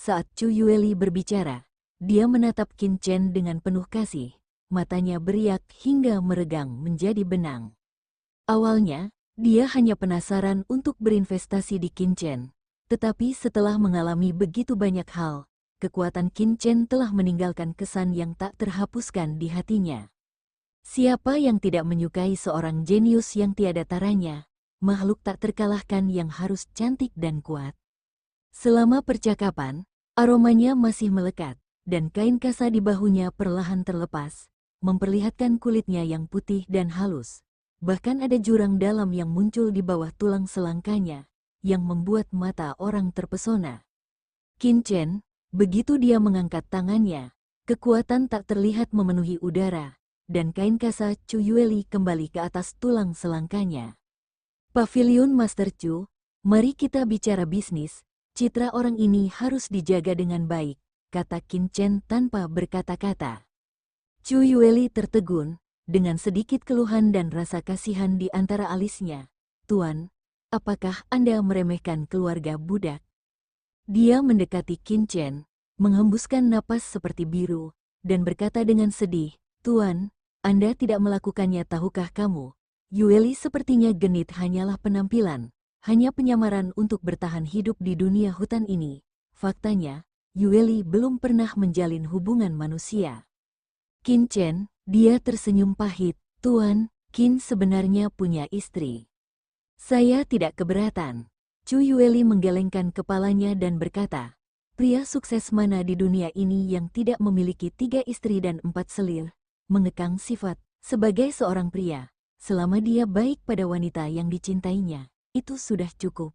Saat Chu Yueli berbicara, dia menatap Qin Chen dengan penuh kasih, matanya beriak hingga meregang menjadi benang. Awalnya, dia hanya penasaran untuk berinvestasi di Qin Chen, tetapi setelah mengalami begitu banyak hal, kekuatan Qin Chen telah meninggalkan kesan yang tak terhapuskan di hatinya. Siapa yang tidak menyukai seorang jenius yang tiada taranya, makhluk tak terkalahkan yang harus cantik dan kuat. Selama percakapan, aromanya masih melekat, dan kain kasa di bahunya perlahan terlepas, memperlihatkan kulitnya yang putih dan halus. Bahkan ada jurang dalam yang muncul di bawah tulang selangkanya, yang membuat mata orang terpesona. Qin Chen, begitu dia mengangkat tangannya, kekuatan tak terlihat memenuhi udara, dan kain kasa Chu Yueli kembali ke atas tulang selangkanya. Paviliun Master Chu, mari kita bicara bisnis. Citra orang ini harus dijaga dengan baik, kata Qin Chen tanpa berkata-kata. Chu Yueli tertegun, dengan sedikit keluhan dan rasa kasihan di antara alisnya. Tuan, apakah Anda meremehkan keluarga budak? Dia mendekati Qin Chen, menghembuskan napas seperti biru, dan berkata dengan sedih, Tuan, Anda tidak melakukannya, tahukah kamu? Yueli sepertinya genit hanyalah penampilan. Hanya penyamaran untuk bertahan hidup di dunia hutan ini. Faktanya, Yueli belum pernah menjalin hubungan manusia. Qin Chen, dia tersenyum pahit. Tuan, Qin sebenarnya punya istri. Saya tidak keberatan. Chu Yueli menggelengkan kepalanya dan berkata, pria sukses mana di dunia ini yang tidak memiliki 3 istri dan 4 selir? Mengekang sifat, sebagai seorang pria, selama dia baik pada wanita yang dicintainya. Itu sudah cukup.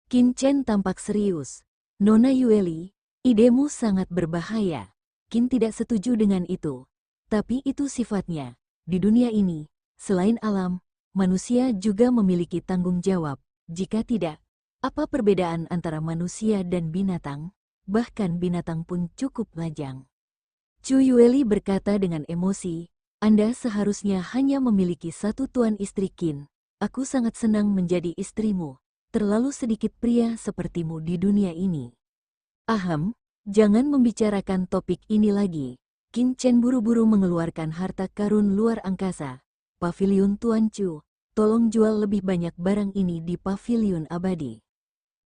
Qin Chen tampak serius. Nona Yueli, idemu sangat berbahaya. Qin tidak setuju dengan itu. Tapi itu sifatnya. Di dunia ini, selain alam, manusia juga memiliki tanggung jawab. Jika tidak, apa perbedaan antara manusia dan binatang? Bahkan binatang pun cukup lajang. Chu Yueli berkata dengan emosi, Anda seharusnya hanya memiliki 1 tuan istri Qin. Aku sangat senang menjadi istrimu. Terlalu sedikit pria sepertimu di dunia ini. Ahem, jangan membicarakan topik ini lagi. Qin Chen buru-buru mengeluarkan harta karun luar angkasa. Paviliun Tuan Chu, tolong jual lebih banyak barang ini di paviliun abadi.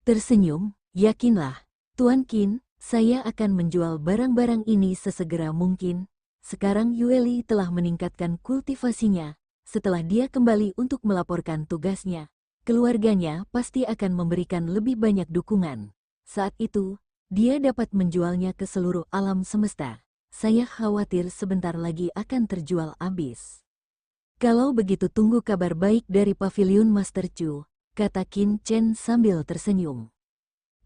Tersenyum, yakinlah, Tuan Qin, saya akan menjual barang-barang ini sesegera mungkin. Sekarang Yueli telah meningkatkan kultivasinya. Setelah dia kembali untuk melaporkan tugasnya, keluarganya pasti akan memberikan lebih banyak dukungan. Saat itu, dia dapat menjualnya ke seluruh alam semesta. Saya khawatir sebentar lagi akan terjual habis. Kalau begitu tunggu kabar baik dari Paviliun Master Chu, kata Qin Chen sambil tersenyum.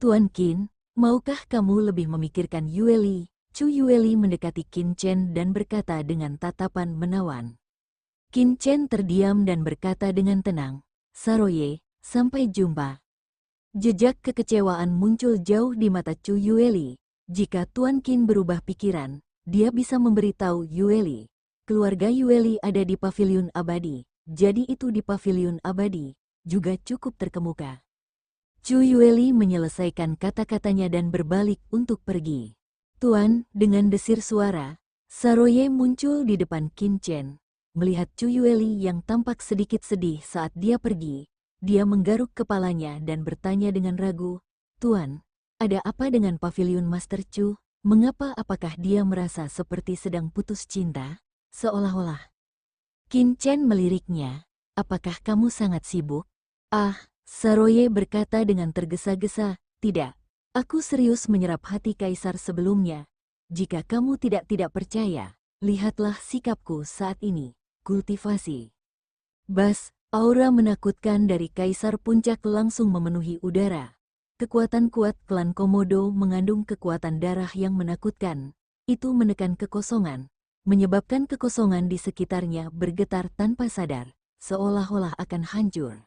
Tuan Qin, maukah kamu lebih memikirkan Yueli? Chu Yueli mendekati Qin Chen dan berkata dengan tatapan menawan. Qin Chen terdiam dan berkata dengan tenang, Saroye, sampai jumpa. Jejak kekecewaan muncul jauh di mata Chu Yueli. Jika Tuan Qin berubah pikiran, dia bisa memberitahu Yueli. Keluarga Yueli ada di paviliun abadi, jadi itu di paviliun abadi, juga cukup terkemuka. Chu Yueli menyelesaikan kata-katanya dan berbalik untuk pergi. Tuan, dengan desir suara, Saroye muncul di depan Qin Chen. Melihat Chu Yueli yang tampak sedikit sedih saat dia pergi, dia menggaruk kepalanya dan bertanya dengan ragu, Tuan, ada apa dengan Paviliun Master Chu? Mengapa apakah dia merasa seperti sedang putus cinta? Seolah-olah. Qin Chen meliriknya, apakah kamu sangat sibuk? Ah, Saroye berkata dengan tergesa-gesa, tidak. Aku serius menyerap hati kaisar sebelumnya. Jika kamu tidak percaya, lihatlah sikapku saat ini. Kultivasi. Bas, aura menakutkan dari Kaisar Puncak langsung memenuhi udara. Kekuatan kuat klan Komodo mengandung kekuatan darah yang menakutkan. Itu menekan kekosongan, menyebabkan kekosongan di sekitarnya bergetar tanpa sadar, seolah-olah akan hancur.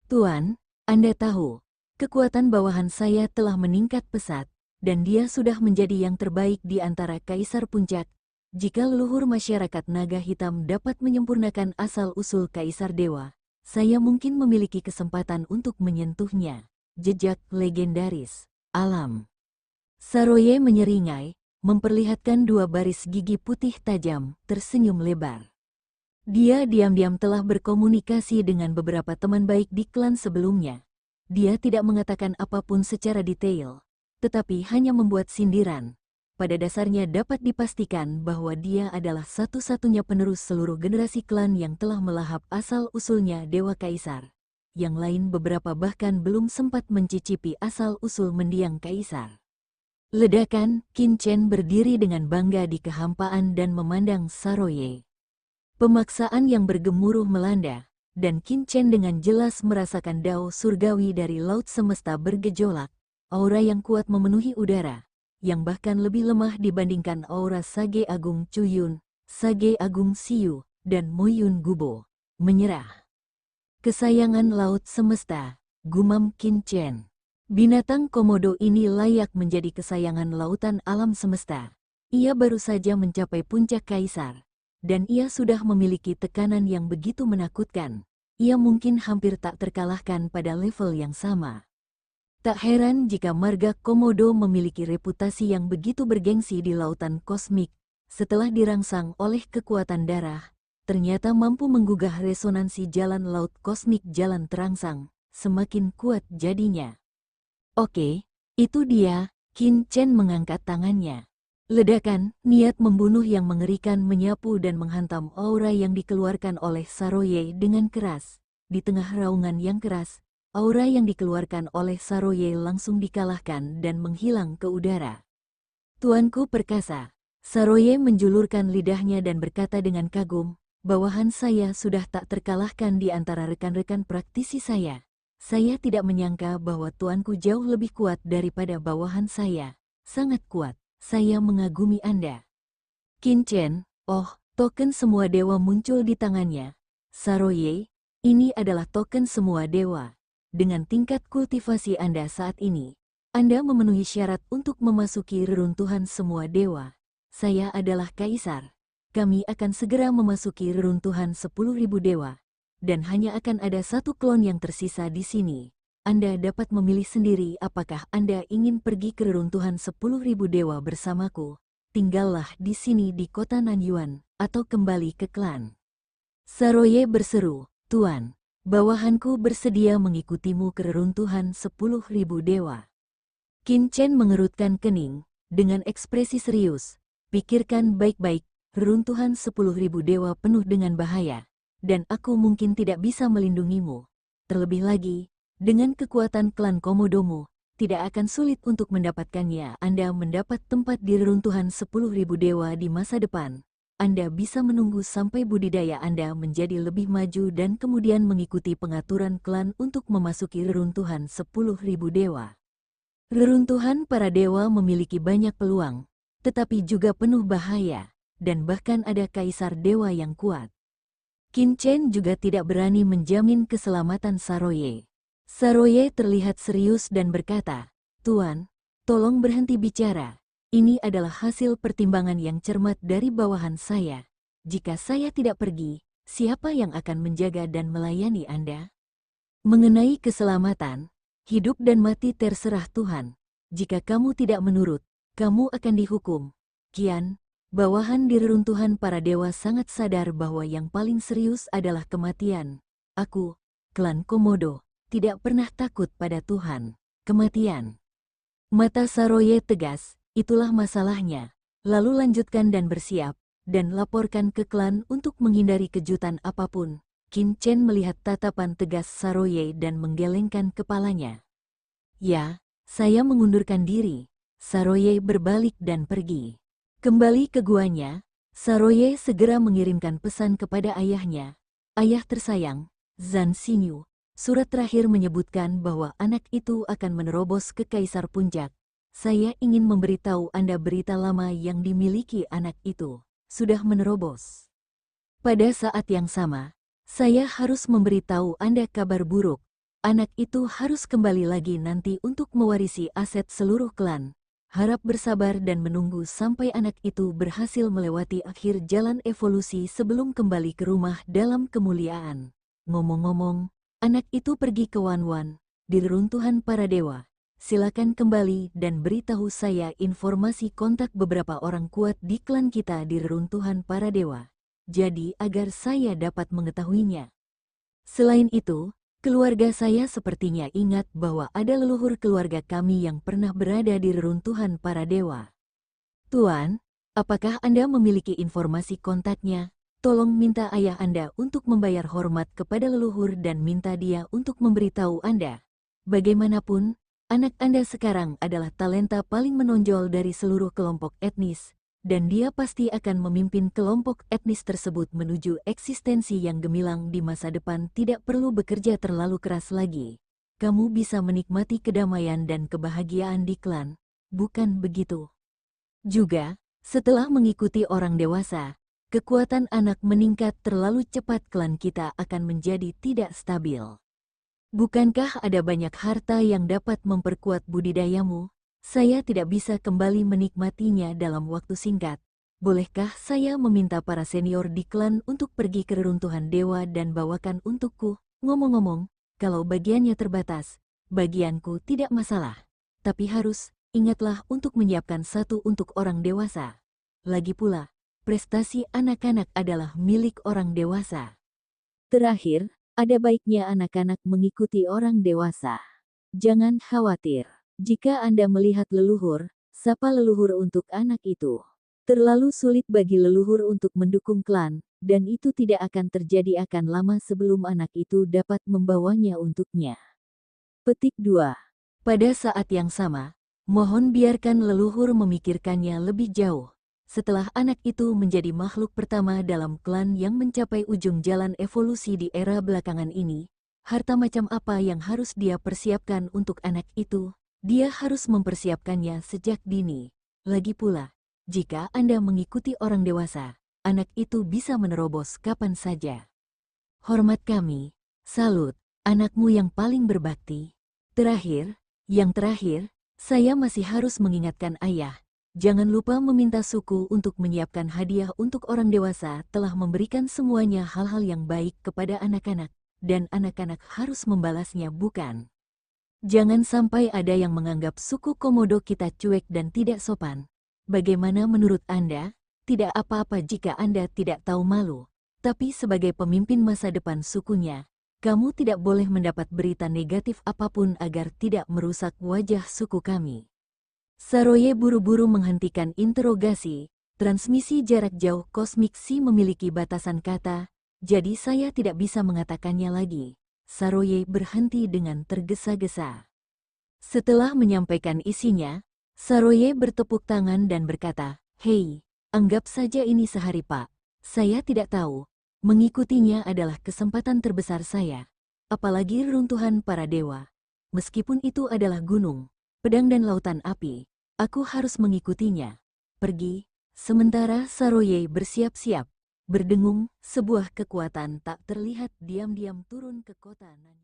Tuan, Anda tahu, kekuatan bawahan saya telah meningkat pesat, dan dia sudah menjadi yang terbaik di antara Kaisar Puncak. Jika leluhur masyarakat naga hitam dapat menyempurnakan asal-usul Kaisar Dewa, saya mungkin memiliki kesempatan untuk menyentuhnya. Jejak legendaris, alam. Saroye menyeringai, memperlihatkan dua baris gigi putih tajam, tersenyum lebar. Dia diam-diam telah berkomunikasi dengan beberapa teman baik di klan sebelumnya. Dia tidak mengatakan apapun secara detail, tetapi hanya membuat sindiran. Pada dasarnya dapat dipastikan bahwa dia adalah satu-satunya penerus seluruh generasi klan yang telah melahap asal-usulnya Dewa Kaisar. Yang lain beberapa bahkan belum sempat mencicipi asal-usul mendiang Kaisar. Ledakan, Qin Chen berdiri dengan bangga di kehampaan dan memandang Saroye. Pemaksaan yang bergemuruh melanda, dan Qin Chen dengan jelas merasakan dao surgawi dari laut semesta bergejolak, aura yang kuat memenuhi udara, yang bahkan lebih lemah dibandingkan aura Sage Agung Cuyun, Sage Agung Siyu, dan Moyun Gubo. Menyerah. Kesayangan laut semesta, gumam Qin Chen. Binatang komodo ini layak menjadi kesayangan lautan alam semesta. Ia baru saja mencapai puncak kaisar, dan ia sudah memiliki tekanan yang begitu menakutkan. Ia mungkin hampir tak terkalahkan pada level yang sama. Tak heran jika marga komodo memiliki reputasi yang begitu bergengsi di lautan kosmik. Setelah dirangsang oleh kekuatan darah, ternyata mampu menggugah resonansi jalan laut kosmik jalan terangsang, semakin kuat jadinya. Oke, itu dia, Qin Chen mengangkat tangannya. Ledakan, niat membunuh yang mengerikan menyapu dan menghantam aura yang dikeluarkan oleh Saroye dengan keras. Di tengah raungan yang keras, aura yang dikeluarkan oleh Saroye langsung dikalahkan dan menghilang ke udara. Tuanku perkasa. Saroye menjulurkan lidahnya dan berkata dengan kagum, bawahan saya sudah tak terkalahkan di antara rekan-rekan praktisi saya. Saya tidak menyangka bahwa tuanku jauh lebih kuat daripada bawahan saya. Sangat kuat, saya mengagumi Anda. Qin Chen, oh, token semua dewa muncul di tangannya. Saroye, ini adalah token semua dewa. Dengan tingkat kultivasi Anda saat ini, Anda memenuhi syarat untuk memasuki reruntuhan semua dewa. Saya adalah Kaisar. Kami akan segera memasuki reruntuhan 10.000 dewa. Dan hanya akan ada satu klon yang tersisa di sini. Anda dapat memilih sendiri apakah Anda ingin pergi ke reruntuhan 10.000 dewa bersamaku, tinggallah di sini di kota Nanyuan, atau kembali ke klan. Saroye berseru, Tuan. Bawahanku bersedia mengikutimu ke reruntuhan 10.000 dewa. Qin Chen mengerutkan kening, dengan ekspresi serius. Pikirkan baik-baik, reruntuhan 10.000 dewa penuh dengan bahaya, dan aku mungkin tidak bisa melindungimu. Terlebih lagi, dengan kekuatan klan Komodomu, tidak akan sulit untuk mendapatkannya. Anda mendapat tempat di reruntuhan 10.000 dewa di masa depan. Anda bisa menunggu sampai budidaya Anda menjadi lebih maju dan kemudian mengikuti pengaturan klan untuk memasuki reruntuhan 10.000 dewa. Reruntuhan para dewa memiliki banyak peluang, tetapi juga penuh bahaya, dan bahkan ada kaisar dewa yang kuat. Qin Chen juga tidak berani menjamin keselamatan Saroye. Saroye terlihat serius dan berkata, Tuan, tolong berhenti bicara. Ini adalah hasil pertimbangan yang cermat dari bawahan saya. Jika saya tidak pergi, siapa yang akan menjaga dan melayani Anda? Mengenai keselamatan, hidup dan mati terserah Tuhan. Jika kamu tidak menurut, kamu akan dihukum. Kian, bawahan di reruntuhan para dewa sangat sadar bahwa yang paling serius adalah kematian. Aku, klan Komodo, tidak pernah takut pada Tuhan. Kematian. Mata Saroye tegas. Itulah masalahnya. Lalu lanjutkan dan bersiap, dan laporkan ke klan untuk menghindari kejutan apapun. Qin Chen melihat tatapan tegas Saroye dan menggelengkan kepalanya. Ya, saya mengundurkan diri. Saroye berbalik dan pergi. Kembali ke guanya, Saroye segera mengirimkan pesan kepada ayahnya. Ayah tersayang, Zan Xinyu, surat terakhir menyebutkan bahwa anak itu akan menerobos ke Kaisar Puncak. Saya ingin memberitahu Anda berita lama yang dimiliki anak itu sudah menerobos. Pada saat yang sama, saya harus memberitahu Anda kabar buruk. Anak itu harus kembali lagi nanti untuk mewarisi aset seluruh klan. Harap bersabar dan menunggu sampai anak itu berhasil melewati akhir jalan evolusi sebelum kembali ke rumah dalam kemuliaan. Ngomong-ngomong, anak itu pergi ke Wanwan, di reruntuhan para dewa. silakan kembali dan beritahu saya informasi kontak beberapa orang kuat di klan kita di reruntuhan para dewa. Jadi agar saya dapat mengetahuinya. Selain itu, keluarga saya sepertinya ingat bahwa ada leluhur keluarga kami yang pernah berada di reruntuhan para dewa. Tuan, apakah Anda memiliki informasi kontaknya? Tolong minta ayah Anda untuk membayar hormat kepada leluhur dan minta dia untuk memberitahu Anda. Bagaimanapun, anak Anda sekarang adalah talenta paling menonjol dari seluruh kelompok etnis, dan dia pasti akan memimpin kelompok etnis tersebut menuju eksistensi yang gemilang di masa depan. Tidak perlu bekerja terlalu keras lagi. Kamu bisa menikmati kedamaian dan kebahagiaan di klan, bukan begitu? Juga, setelah mengikuti orang dewasa, kekuatan anak meningkat terlalu cepat, klan kita akan menjadi tidak stabil. Bukankah ada banyak harta yang dapat memperkuat budidayamu? Saya tidak bisa kembali menikmatinya dalam waktu singkat. Bolehkah saya meminta para senior di klan untuk pergi ke reruntuhan dewa dan bawakan untukku? Ngomong-ngomong, kalau bagiannya terbatas, bagianku tidak masalah. Tapi ingatlah untuk menyiapkan satu untuk orang dewasa. Lagi pula, prestasi anak-anak adalah milik orang dewasa. Terakhir, ada baiknya anak-anak mengikuti orang dewasa. Jangan khawatir. Jika Anda melihat leluhur, sapa leluhur untuk anak itu. Terlalu sulit bagi leluhur untuk mendukung klan, dan itu tidak akan terjadi akan lama sebelum anak itu dapat membawanya untuknya. Petik 2. Pada saat yang sama, mohon biarkan leluhur memikirkannya lebih jauh. Setelah anak itu menjadi makhluk pertama dalam klan yang mencapai ujung jalan evolusi di era belakangan ini, harta macam apa yang harus dia persiapkan untuk anak itu? Dia harus mempersiapkannya sejak dini. Lagi pula, jika Anda mengikuti orang dewasa, anak itu bisa menerobos kapan saja. Hormat kami, salut, anakmu yang paling berbakti. Yang terakhir, saya masih harus mengingatkan ayah. Jangan lupa meminta suku untuk menyiapkan hadiah untuk orang dewasa. Telah memberikan semuanya hal-hal yang baik kepada anak-anak, dan anak-anak harus membalasnya, bukan? Jangan sampai ada yang menganggap suku Komodo kita cuek dan tidak sopan. Bagaimana menurut Anda? Tidak apa-apa jika Anda tidak tahu malu, tapi sebagai pemimpin masa depan sukunya, kamu tidak boleh mendapat berita negatif apapun agar tidak merusak wajah suku kami. Saroye buru-buru menghentikan interogasi. Transmisi jarak jauh kosmik Si memiliki batasan kata, jadi saya tidak bisa mengatakannya lagi. Saroye berhenti dengan tergesa-gesa. Setelah menyampaikan isinya, Saroye bertepuk tangan dan berkata, "Hei, anggap saja ini sehari, Pak. Saya tidak tahu. Mengikutinya adalah kesempatan terbesar saya. Apalagi reruntuhan para dewa. Meskipun itu adalah gunung, pedang dan lautan api, aku harus mengikutinya. Pergi." Sementara Saroye bersiap-siap, berdengung, sebuah kekuatan tak terlihat diam-diam turun ke kota Nani.